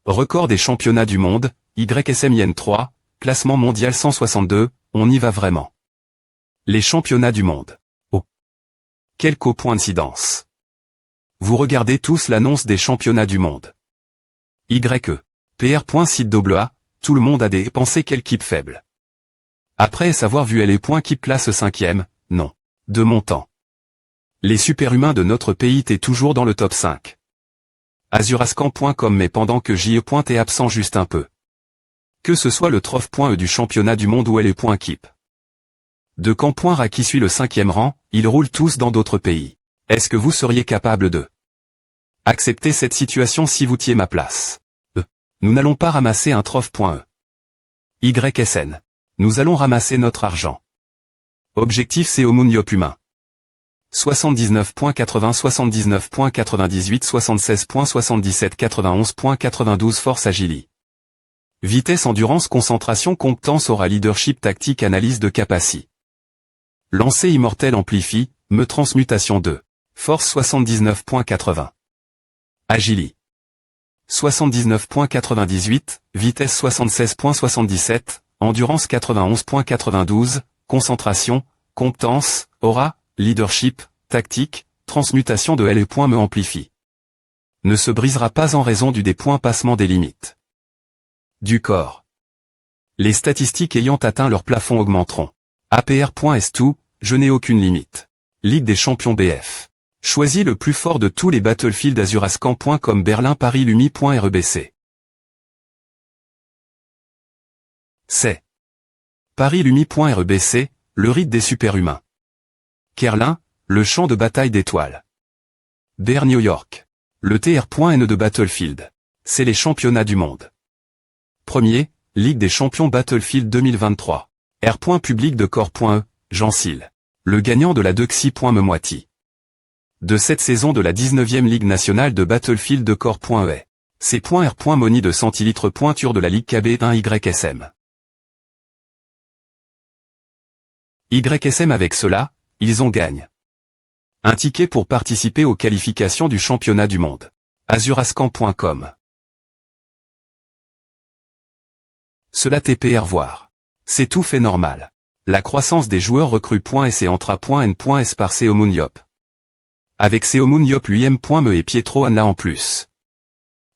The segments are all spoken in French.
Record des championnats du monde, YSMIN 3, classement mondial 162, on y va vraiment. Les championnats du monde. Oh. Quelle coïncidence. Vous regardez tous l'annonce des championnats du monde. PR.site AA, tout le monde a dépensé quelle équipe faible. Après savoir vu les points qui classe 5e, non. De mon temps. Les superhumains de notre pays étaient toujours dans le top 5. Azurascan.com mais pendant que JE. est absent juste un peu. Que ce soit le trophée.e du championnat du monde ou LE.keep. De Camp.ra qui suit le 5e rang, ils roulent tous dans d'autres pays. Est-ce que vous seriez capable de accepter cette situation si vous tiez ma place? Nous n'allons pas ramasser un trophée.e. YSN. Nous allons ramasser notre argent. Objectif c'est Homuniop humain. 79.80 79.98 76.77 91.92 Force Agili. Vitesse endurance concentration compétence aura leadership tactique analyse de capacité. Lancer immortel amplifie, me transmutation 2. Force 79.80. Agili. 79.98, vitesse 76.77, endurance 91.92, concentration, compétence, aura, leadership, tactique, transmutation de L. Me amplifie. Ne se brisera pas en raison du dépassement des limites du corps. Les statistiques ayant atteint leur plafond augmenteront. APR.S2, je n'ai aucune limite. Ligue des champions BF. Choisis le plus fort de tous les Battlefield Azurascan.com Berlin Paris Lumi.rebc. C'est Paris Lumi.rebc, le rite des superhumains. Kerlin, le champ de bataille d'étoiles. Bear New York. Le TR.N de Battlefield. C'est les championnats du monde. Premier, Ligue des champions Battlefield 2023. R. Public de Corps.E, Jean Sil. Le gagnant de la Dexy.me moitié. De cette saison de la 19e Ligue nationale de Battlefield de Corps.E. C.R. Moni de centilitres pointure de la Ligue KB1 YSM. YSM avec cela, ils ont gagne. Un ticket pour participer aux qualifications du championnat du monde. Azurascan.com. Cela TPR voir. C'est tout fait normal. La croissance des joueurs recrues.s et entra.n.s par Seomuniop. Avec Seomuniop lui-me et Pietro Anla en plus.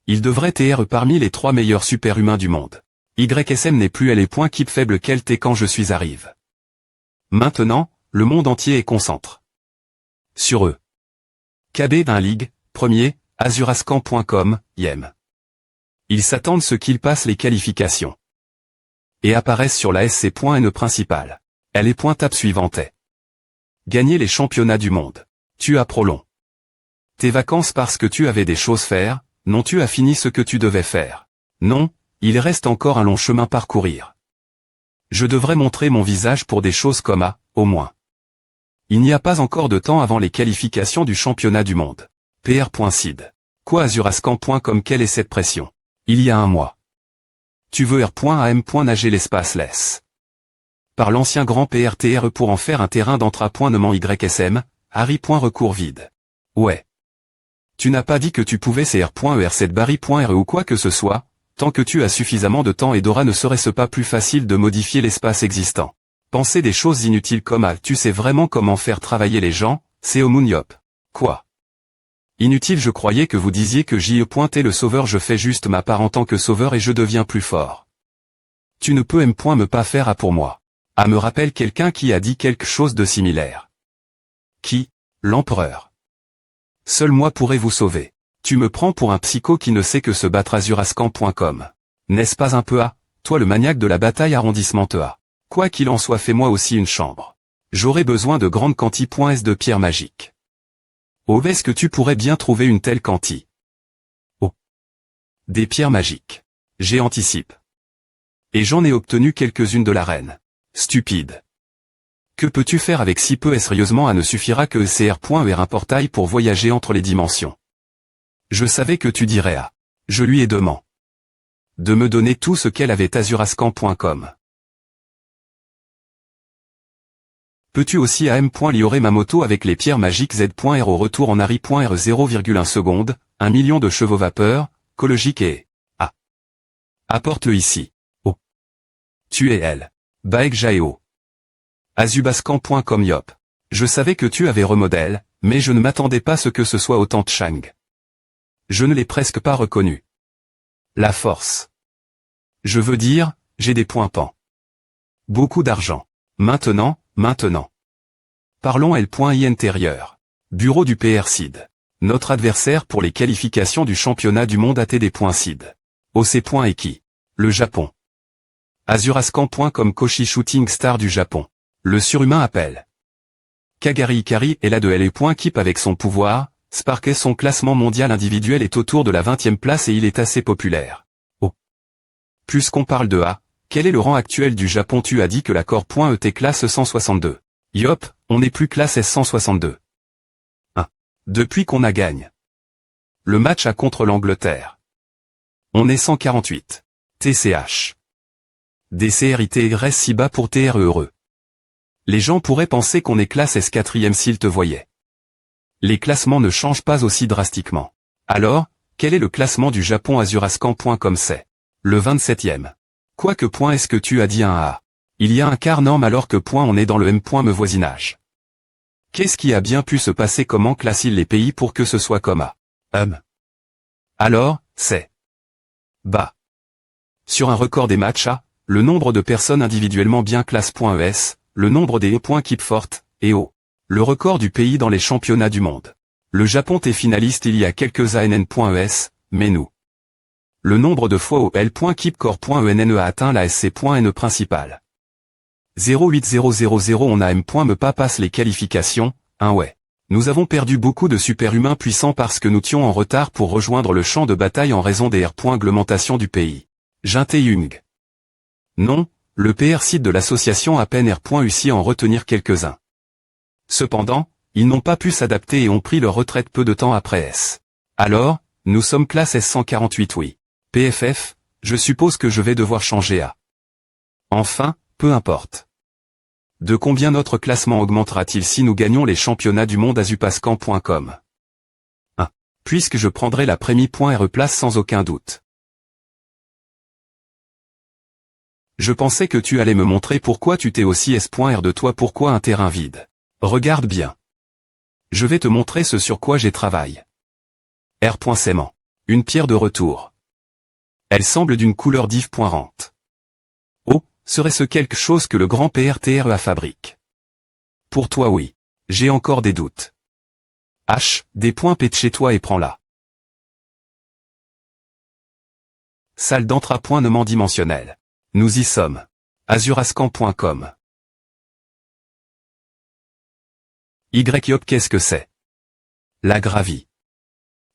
Il devrait TR parmi les 3 meilleurs superhumains du monde. YSM n'est plus les points keep faible qu'elle t'est quand je suis arrive. Maintenant, le monde entier est concentre sur eux. KB1 Ligue, premier, Azurascan.com, YEM. Ils s'attendent ce qu'ils passent les qualifications. Et apparaissent sur la SC.N principale. Elle est pointable suivante est. Gagner les championnats du monde. Tu as prolong. Tes vacances parce que tu avais des choses faire, non tu as fini ce que tu devais faire. Non, il reste encore un long chemin parcourir. Je devrais montrer mon visage pour des choses comme au moins. Il n'y a pas encore de temps avant les qualifications du championnat du monde. PR.sid. Quoi Azurascan.com quelle est cette pression? Il y a un mois. Tu veux R.AM. Nager l'espace laisse. Par l'ancien grand PRTRE pour en faire un terrain d'entrapointement YSM, Harry. Recours vide. Ouais. Tu n'as pas dit que tu pouvais CR.ER7 Barry.RE ou quoi que ce soit, tant que tu as suffisamment de temps et d'aura ne serait-ce pas plus facile de modifier l'espace existant. Penser des choses inutiles comme tu sais vraiment comment faire travailler les gens, c'est Homuniop. Quoi? Inutile je croyais que vous disiez que j'y pointais le sauveur je fais juste ma part en tant que sauveur et je deviens plus fort. Tu ne peux me pas faire pour moi. Me rappelle quelqu'un qui a dit quelque chose de similaire. Qui? L'empereur. Seul moi pourrais vous sauver. Tu me prends pour un psycho qui ne sait que se battre Azurascan.com. N'est-ce pas un peu toi le maniaque de la bataille arrondissement A. Quoi qu'il en soit fais-moi aussi une chambre. J'aurais besoin de grandes quantités de pierres magiques. Oh est-ce que tu pourrais bien trouver une telle quantité? Oh. Des pierres magiques. J'ai anticipe. Et j'en ai obtenu quelques-unes de la reine. Stupide. Que peux-tu faire avec si peu? Sérieusement ne suffira que CR.ER un portail pour voyager entre les dimensions. Je savais que tu dirais Je lui ai demandé de me donner tout ce qu'elle avait Azurascan.com. Peux-tu aussi liorer ma moto avec les pierres magiques Z.R au retour en Harry.R 0,1 seconde, 1 million de chevaux vapeur, écologique et Apporte-le ici. Oh. Tu es elle. Baek Jaeo. Azubascan.com Yop. Je savais que tu avais remodèle, mais je ne m'attendais pas à ce que ce soit autant de Chang. Je ne l'ai presque pas reconnu. La force. Je veux dire, j'ai des points pans. Beaucoup d'argent. Maintenant. Parlons L.I intérieur. Bureau du PR Seed. Notre adversaire pour les qualifications du championnat du monde ATD.Seed. OC.Eki. Le Japon. Azurascan.com Koshi Shooting Star du Japon. Le surhumain appelle. Kagari Ikari est là de L.Keep avec son pouvoir. Spark son classement mondial individuel est autour de la 20e place et il est assez populaire. Oh. Puisqu'on parle de A, quel est le rang actuel du Japon? Tu as dit que la Core.ET classe 162. Yop, on n'est plus classe S162. 1. Depuis qu'on a gagne. Le match à contre l'Angleterre. On est 148. TCH. DCRIT reste si bas pour TRE heureux. Les gens pourraient penser qu'on est classe S4e s'ils te voyaient. Les classements ne changent pas aussi drastiquement. Alors, quel est le classement du Japon? Azurascan.com c'est le 27e. Quoique point est-ce que tu as dit un A? Il y a un quart norme alors que point on est dans le M. Me voisinage. Qu'est-ce qui a bien pu se passer? Comment classe-t-il les pays pour que ce soit comme A? Alors, c'est bas. Sur un record des matchs A, le nombre de personnes individuellement bien classe.ES, le nombre des points keep forte, et O. Le record du pays dans les championnats du monde. Le Japon est finaliste il y a quelques ANN.ES, mais nous. Le nombre de fois où L.Keep.Core.ENNE a atteint la SC.NE principale. 08000 on a M.Me pas passe les qualifications, ouais. Nous avons perdu beaucoup de super-humains puissants parce que nous étions en retard pour rejoindre le champ de bataille en raison des R.Augmentation du pays. Jinte-Yung. Non, le PR site de l'association à peine R.UCI en retenir quelques-uns. Cependant, ils n'ont pas pu s'adapter et ont pris leur retraite peu de temps après S. Alors, nous sommes classe S148 oui. PFF, je suppose que je vais devoir changer à. Enfin, peu importe. De combien notre classement augmentera-t-il si nous gagnons les championnats du monde? Azupascan.com 1. Puisque je prendrai la Prémie.RE place sans aucun doute. Je pensais que tu allais me montrer pourquoi tu t'es aussi S.R de toi, pourquoi un terrain vide. Regarde bien. Je vais te montrer ce sur quoi j'ai travaillé. R.Sément. Une pierre de retour. Elle semble d'une couleur div.rente. Oh, serait-ce quelque chose que le grand PRTREA fabrique? Pour toi oui. J'ai encore des doutes. H, des points P de chez toi et prends-la. Salle d'entraînement dimensionnelle. Nous y sommes. Azurascan.com. YOP qu'est-ce que c'est? La gravie.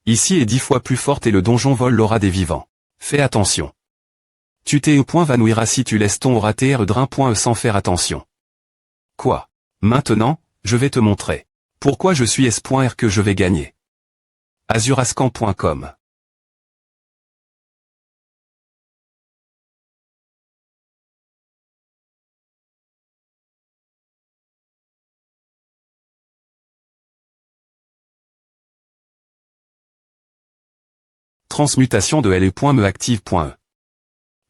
Ici est 10 fois plus forte et le donjon vole l'aura des vivants. Fais attention. Tu t'es au point vanouira si tu laisses ton aura TR drain.E sans faire attention. Quoi? Maintenant, je vais te montrer. Pourquoi je suis S.R que je vais gagner. Azurascan.com. Transmutation de L.Me active.E.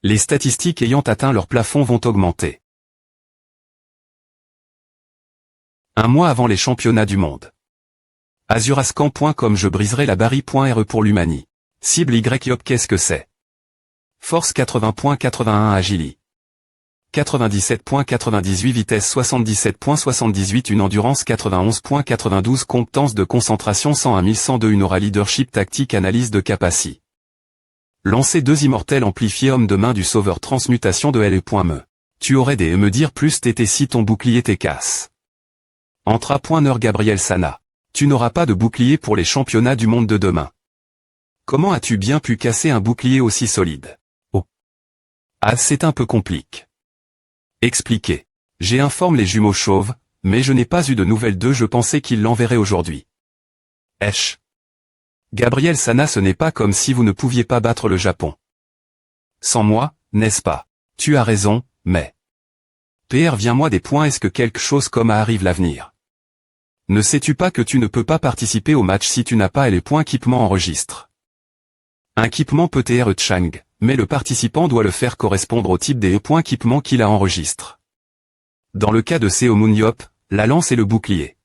Les statistiques ayant atteint leur plafond vont augmenter. Un mois avant les championnats du monde. Azurascan.com je briserai la barrière.RE pour l'Humani. Cible YOP qu'est-ce que c'est? Force 80.81 Agili. 97.98 vitesse 77.78 une endurance 91.92 compétence de concentration 101 1102 une aura leadership tactique analyse de capacité. Lancer 2 immortels amplifiés homme de main du sauveur transmutation de L.Me. Tu aurais des me dire plus TT si ton bouclier t'es casse. Entra.Neur Gabriel Sana. Tu n'auras pas de bouclier pour les championnats du monde de demain. Comment as-tu bien pu casser un bouclier aussi solide? Oh. Ah c'est un peu compliqué. Expliqué. J'ai informé les jumeaux chauves, mais je n'ai pas eu de nouvelles d'eux je pensais qu'ils l'enverraient aujourd'hui. Gabriel Sana ce n'est pas comme si vous ne pouviez pas battre le Japon. Sans moi, n'est-ce pas? Tu as raison, mais... PR viens-moi des points est-ce que quelque chose comme A arrive l'avenir? Ne sais-tu pas que tu ne peux pas participer au match si tu n'as pas les points équipement enregistre? Un équipement peut TR Chang, mais le participant doit le faire correspondre au type des points équipement qu'il a enregistre. Dans le cas de Seo Moon-Yop, la lance et le bouclier.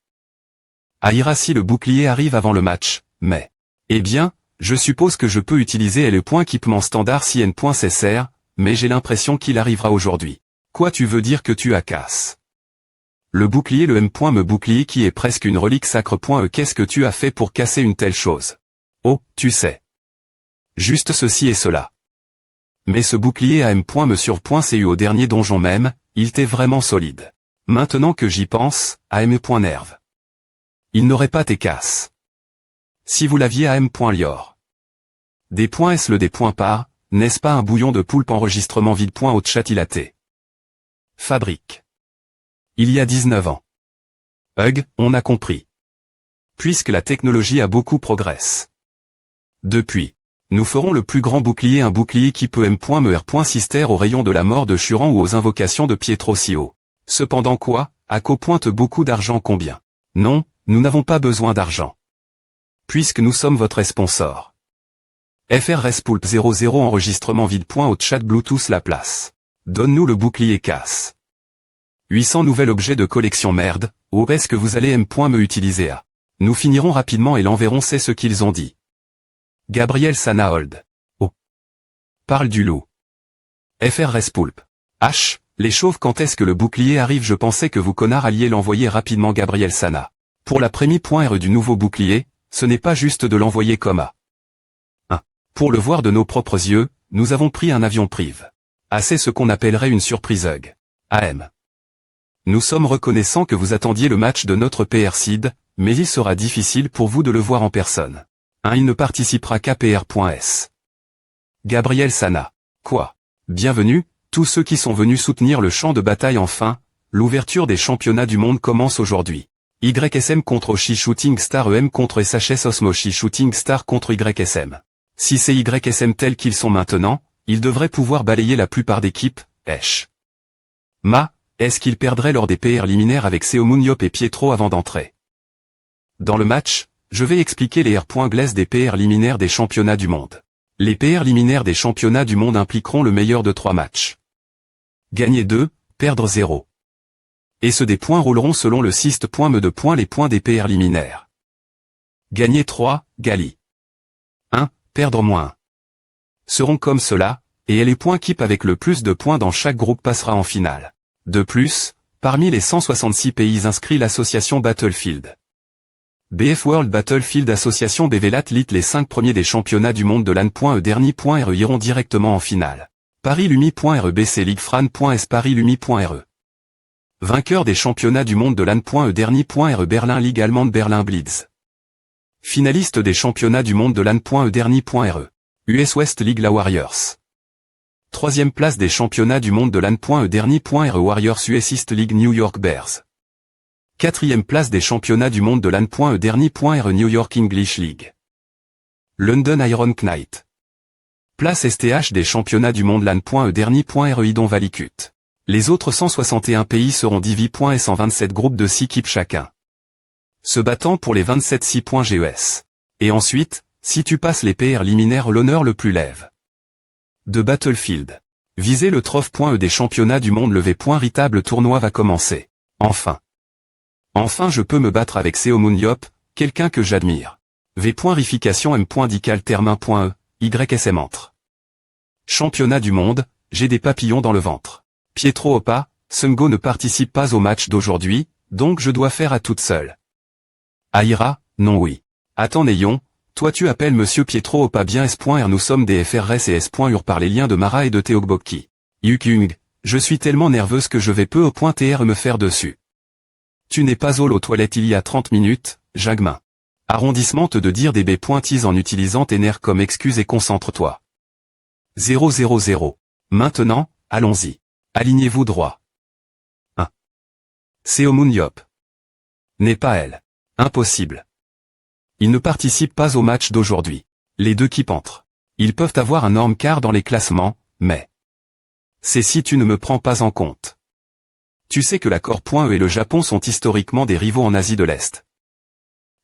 Aira si le bouclier arrive avant le match, mais... Eh bien, je suppose que je peux utiliser le point équipement standard si N.CSR, mais j'ai l'impression qu'il arrivera aujourd'hui. Quoi tu veux dire que tu as casse? Le bouclier le M.Me bouclier qui est presque une relique sacre. Qu'est-ce que tu as fait pour casser une telle chose? Oh, tu sais. Juste ceci et cela. Mais ce bouclier à M.Me sur .cu au dernier donjon même, il était vraiment solide. Maintenant que j'y pense, à M.Nerve. Il n'aurait pas tes casses. Si vous l'aviez à M.Lior. Des points S le des points par, n'est-ce pas un bouillon de poulpe enregistrement vide. Au chat il a été. Fabrique. Il y a 19 ans. Hug, on a compris. Puisque la technologie a beaucoup progressé. Depuis. Nous ferons le plus grand bouclier, un bouclier qui peut M.Me.Sister au rayon de la mort de Churan ou aux invocations de Pietro Sio. Cependant quoi, Ako pointe beaucoup d'argent combien? Non, nous n'avons pas besoin d'argent. Puisque nous sommes votre sponsor. FRSPulp 00 enregistrement vide. Au chat Bluetooth la place. Donne-nous le bouclier casse. 800 nouvel objet de collection merde, où est-ce que vous allez M.Me utiliser à? Nous finirons rapidement et l'enverrons, c'est ce qu'ils ont dit. Gabriel Sanahold. Oh. Parle du loup. FRSPulp. H, les chauves quand est-ce que le bouclier arrive? Je pensais que vous connards alliez l'envoyer rapidement. Gabriel Sana. Pour la première du nouveau bouclier, ce n'est pas juste de l'envoyer comme à. 1. Pour le voir de nos propres yeux, nous avons pris un avion privé. C'est ce qu'on appellerait une surprise hug. AM. Nous sommes reconnaissants que vous attendiez le match de notre PR Seed, mais il sera difficile pour vous de le voir en personne. Il ne participera qu'à PR.S. Gabriel Sana. Quoi? Bienvenue, tous ceux qui sont venus soutenir le champ de bataille enfin, l'ouverture des championnats du monde commence aujourd'hui. YSM contre Oshi Shooting Star EM contre SHS Osmoshi Shooting Star contre YSM. Si c'est YSM tels qu'ils sont maintenant, ils devraient pouvoir balayer la plupart d'équipes, est-ce qu'ils perdraient lors des PR liminaires avec Seo Moon-Yop et Pietro avant d'entrer? Dans le match, je vais expliquer les R.Glace des PR liminaires des championnats du monde. Les PR liminaires des championnats du monde impliqueront le meilleur de 3 matchs. Gagner 2, perdre 0. Et ceux des points rouleront selon le système de points les points des PR liminaires. Gagner 3, Gali. 1, perdre -1. Seront comme cela, et les points équipe avec le plus de points dans chaque groupe passera en finale. De plus, parmi les 166 pays inscrits l'association Battlefield. BF World Battlefield Association BVLAT Lit les 5 premiers des championnats du monde de LAN.E dernier.re iront directement en finale. Paris Lumi.re BC League Fran.S Paris Lumi.re. Vainqueur des championnats du monde de LAN.E dernier.re Berlin Ligue allemande Berlin Blitz. Finaliste des championnats du monde de LAN.E dernier.re. US West League La Warriors. 3e place des championnats du monde de LAN.E dernier.re Warriors US East League New York Bears. 4e place des championnats du monde de LAN.E dernier.re New York English League. London Iron Knight. Place STH des championnats du monde LAN.E dernier.re Idon Valikut. Les autres 161 pays seront divis.s en 27 groupes de 6 équipes chacun. Se battant pour les 27 6.GES. Et ensuite, si tu passes les PR liminaires l'honneur le plus lève. De Battlefield. Visez le trophée.e des championnats du monde levé.ritable tournoi va commencer. Enfin. Enfin je peux me battre avec Seo Moon-Yop, quelqu'un que j'admire. V.rification M.dical termin.e, YSM entre. Championnat du monde, j'ai des papillons dans le ventre. Pietro Opa, Sungo ne participe pas au match d'aujourd'hui, donc je dois faire à toute seule. Aira, non oui. Attends Néon, toi tu appelles monsieur Pietro Opa bien S.R nous sommes des FRS et S.UR par les liens de Mara et de Teogbokki. Yukung, je suis tellement nerveuse que je vais peu au point TR me faire dessus. Tu n'es pas aux toilettes il y a 30 minutes, Jagmin. Arrondissement te de dire des B.is en utilisant tes nerfs comme excuse et concentre-toi. 000. Maintenant, allons-y. Alignez-vous droit. 1. Seo Moon-Yop. N'est pas elle. Impossible. Ils ne participent pas au match d'aujourd'hui. Les deux qui entrent. Ils peuvent avoir un énorme quart dans les classements, mais... C'est si tu ne me prends pas en compte. Tu sais que la Corp.E et le Japon sont historiquement des rivaux en Asie de l'Est.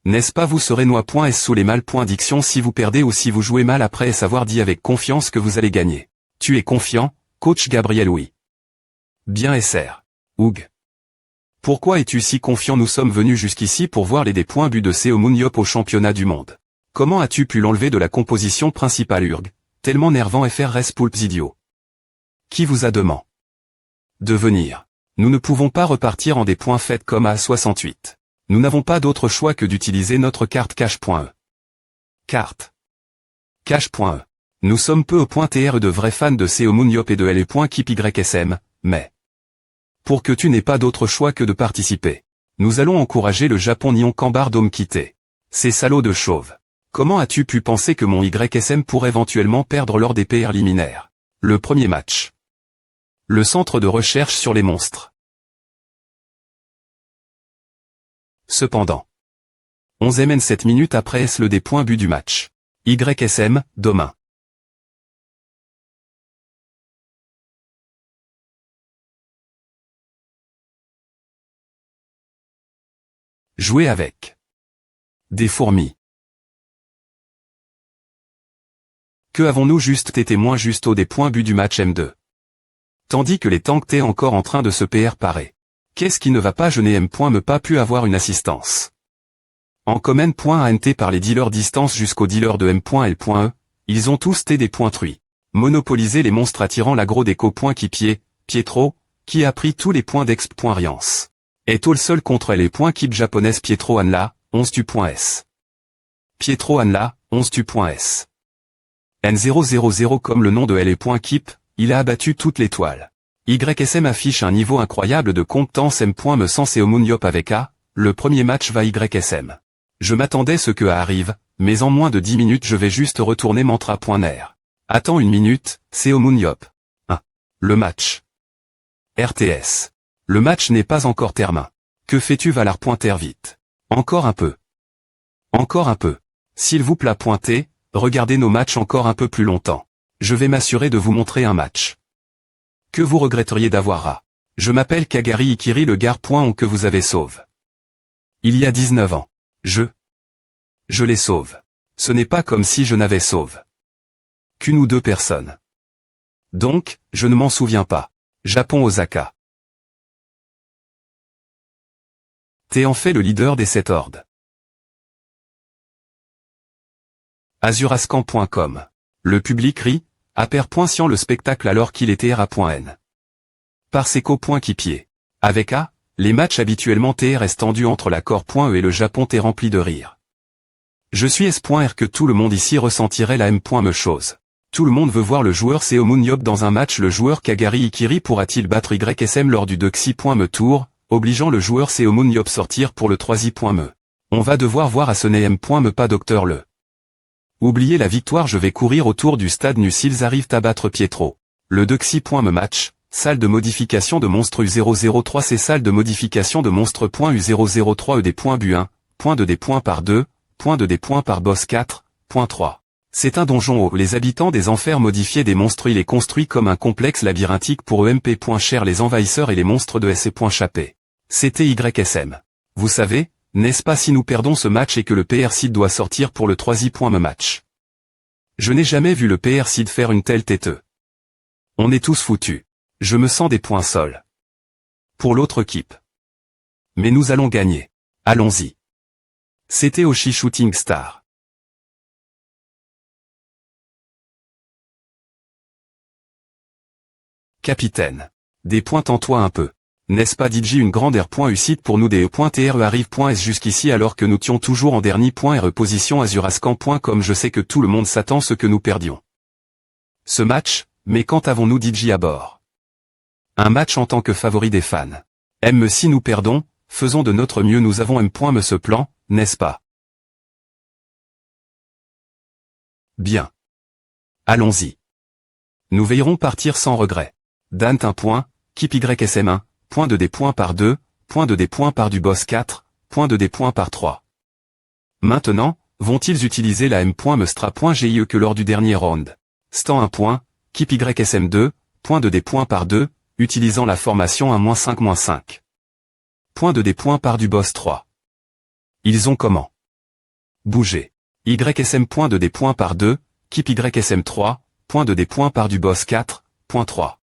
N'est-ce pas vous serez noix.s sous les mal.diction si vous perdez ou si vous jouez mal après savoir dit avec confiance que vous allez gagner. Tu es confiant, coach Gabriel oui. Bien SR. Oug. Pourquoi es-tu si confiant? Nous sommes venus jusqu'ici pour voir les des points buts de Seo Moon-Yop au championnat du monde. Comment as-tu pu l'enlever de la composition principale Urg? Tellement nervant FRS Poulps idiot. Qui vous a demandé de venir? Nous ne pouvons pas repartir en des points faits comme à 68. Nous n'avons pas d'autre choix que d'utiliser notre carte cash.e. Carte. Cash.e. Nous sommes peu au point TR de vrais fans de Seo Moon-Yop et de LE.KeepYSM, mais pour que tu n'aies pas d'autre choix que de participer. Nous allons encourager le Japon Nihon Kambar Dome quitter. Ces salauds de chauve. Comment as-tu pu penser que mon YSM pourrait éventuellement perdre lors des PR liminaires? Le premier match. Le centre de recherche sur les monstres. Cependant. 11 mn 7 minutes après est le des points buts du match. YSM, demain. Jouer avec. Des fourmis. Que avons-nous juste été moins juste au des points buts du match M2? Tandis que les tanks T encore en train de se PR parer. Qu'est-ce qui ne va pas? Je n'ai me pas pu avoir une assistance. En command.ant par les dealers distance jusqu'au dealer de M.L.E, ils ont tous T des points truies. Monopoliser les monstres attirant l'aggro d'Eco. Kipier, Pietro, qui a pris tous les points d'exp.riance. Est all seul contre les points keep japonaise Pietro Anla, 11 tu.s. Pietro Anla, 11 tu.s. N000 comme le nom de LE.keep, il a abattu toute l'étoile. YSM affiche un niveau incroyable de compétence M.me sans Seo Moon-Yop avec A, le premier match va YSM. Je m'attendais ce que A arrive, mais en moins de 10 minutes je vais juste retourner mantra.ner. Attends une minute, Seo Moon-Yop. 1. Le match. RTS. Le match n'est pas encore terminé. Que fais-tu Valar pointer vite. Encore un peu. Encore un peu. S'il vous plaît pointez, regardez nos matchs encore un peu plus longtemps. Je vais m'assurer de vous montrer un match. Que vous regretteriez d'avoir à. Je m'appelle Kagari Ikiri le gars que vous avez sauve. Il y a 19 ans. Je les sauve. Ce n'est pas comme si je n'avais sauve qu'une ou deux personnes. Donc, je ne m'en souviens pas. Japon Osaka. T'es en fait le leader des 7 hordes. Azurascan.com. Le public rit, aperpoint le spectacle alors qu'il était R.N. Parseco.Kipier. Avec A, les matchs habituellement TR restent tendus entre la Corp.E et le Japon T rempli de rire. Je suis S.R que tout le monde ici ressentirait la M.me chose. Tout le monde veut voir le joueur Seo Moon-Yop dans un match. Le joueur Kagari Ikiri pourra-t-il battre YSM lors du Doxy.me tour, obligeant le joueur Seo Moon-Yop sortir pour le 3i.me. On va devoir voir à ce M.me pas Docteur Le. Oubliez la victoire, je vais courir autour du stade nu s'ils arrivent à battre Pietro. Le Doxy.me match, salle de modification de monstre U003 c'est salle de modification de monstre.U003 E des points bu 1, point de des points par 2, point de des points par boss 4, point 3. C'est un donjon où les habitants des enfers modifiés des monstres. Il est construit comme un complexe labyrinthique pour EMP. Cher les envahisseurs et les monstres de SC. C'était YSM. Vous savez, n'est-ce pas si nous perdons ce match et que le PR Seed doit sortir pour le 3i.me match. Je n'ai jamais vu le PR Seed faire une telle têteux. On est tous foutus. Je me sens des points sols. Pour l'autre équipe. Mais nous allons gagner. Allons-y. C'était Oshi Shooting Star. Capitaine. Des points en toi un peu. N'est-ce pas DJ une grande R.U-site pour nous des E.TRE arrive.S jusqu'ici alors que nous tions toujours en dernier .RE position Azurascan.com. Je sais que tout le monde s'attend ce que nous perdions. Ce match, mais quand avons-nous DJ à bord? Un match en tant que favori des fans. Si nous perdons, faisons de notre mieux, nous avons M.me ce plan, n'est-ce pas? Bien. Allons-y. Nous veillerons partir sans regret. Dant 1 point, Keep YSM1. Point de des points par 2, point de des points par du boss 4, point de des points par 3. Maintenant, vont-ils utiliser la M.Mestra.GIE que lors du dernier round? Stan 1 point, Keep YSM2, point de des points par 2, utilisant la formation 1-5-5. Point de des points par du boss 3. Ils ont comment? Bouger. YSM.2D. Par 2, keep YSM 3, point de D. Par du boss 4, point 3.